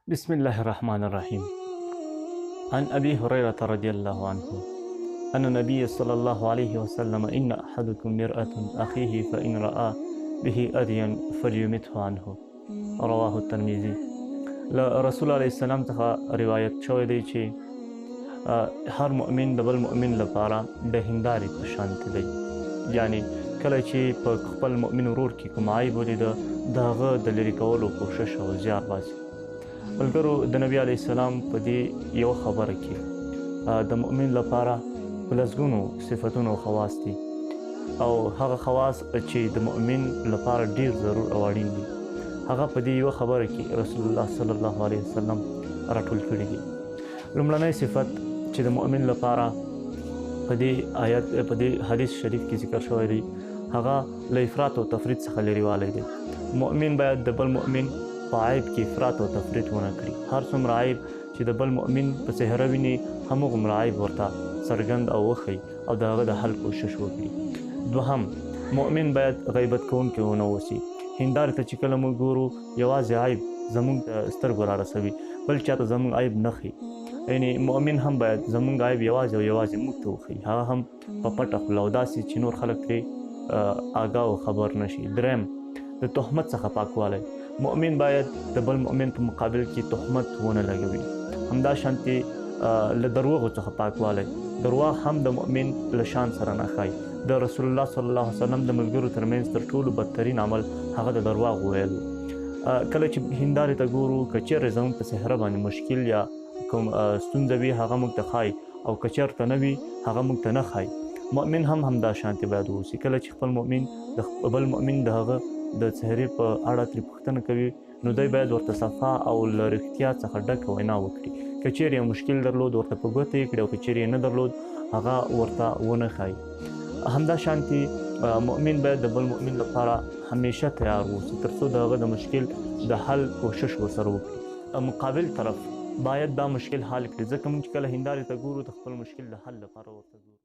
بسم الله الرحمن الرحيم. عن أبي هريرة رضي الله عنه أن النبي صلى الله عليه وسلم إن أحدكم مرآة أخيه فإن رأى به أذيا فليمته عنه. رواه الترمذي. رسول الله السلام څخه روایت شوی دی چې هر مؤمن د بل مؤمن لپاره د هندارې په شانتي دی، یعنی کله چې په خپل مؤمن ورور کې کوم عیب ولیده د هغه د لرې کولو کوشش او زیار باسي. ملګرو، د نبي علیه السلام په دې یوه خبره کې د مؤمن لپاره په لسګونو صفتونه او خواص دي، او هغه خواص چې د مؤمن لپاره ډیر ضرور او اړین دي هغه په دې یوه خبره کې رسول الله صلی الله علیه وسلم راټول کړي دي. لومړنی صفت چې د مؤمن لپاره په دې آیت په دې حدیث شریف کې ذکر شوی دی هغه له افراط او تفرید څخه لرېوالی دی. مؤمن باید د بل مؤمن په عیب کې افراط او تفرید ونه کړي. هر څومره عیب چې د بل مؤمن په څهره ویني همغومره عیب ورته څرګند او وښیي او د هغه د حل کوشش وکړي. دوهم، مؤمن باید غیبت کوونکی ونه اوسي. هندارې ته چې کله موږ ګورو یوازې عیب زموږ د سترګو رارسوي، بل چاته زموږ عیب نه ښیي. یعنې مؤمن هم باید زموږ عیب یوازې او یوازې موږ ته وښیي، هغه هم په پټه خوله او داسې چې نور خلک ترې آګاه او خبر نشي. دریم، د تهمت څخه پاکوالی. مؤمن باید د بل مؤمن په مقابل کې تهمت ونه لګوي. همدا شانتې له دروغو څخه پاکوالی. درواغ هم د مؤمن له شان سره نه ښایي. د رسول الله صلی الله علیه وسلم د ملګرو ترمنځ تر ټولو بدترین عمل هغه د درواغ ویل. کله چې هندارې ته ګورو که چیرې زموږ په څهره باندې مشکل یا کوم ستونزه وي هغه موږ ته ښایي، او که چېرته نه وي هغه موږ ته نه ښایي. مؤمن هم همدا شانتې باید واوسي. کله چې خپل مؤمن د بل مؤمن د هغه د څهرې په اړه ترې پوښتنه کوي نو دی باید ورته صفا او له رښتیا څخه ډکه وینا وکړي. که چیرې یو مشکل درلود ورته په ګوته یې کړي، او که چیرې یې نه درلود هغه ورته ونه ښایي. همدا شانتې مؤمن باید د بل مؤمن لپاره همیشه تیار واوسي تر څو د هغه د مشکل د حل کوشش ورسره وکړي. مقابل طرف باید دا مشکل حل کړي، ځکه موږ چې کله هندارې ته ګورو د خپل مشکل د حل لپاره ورته ګورو.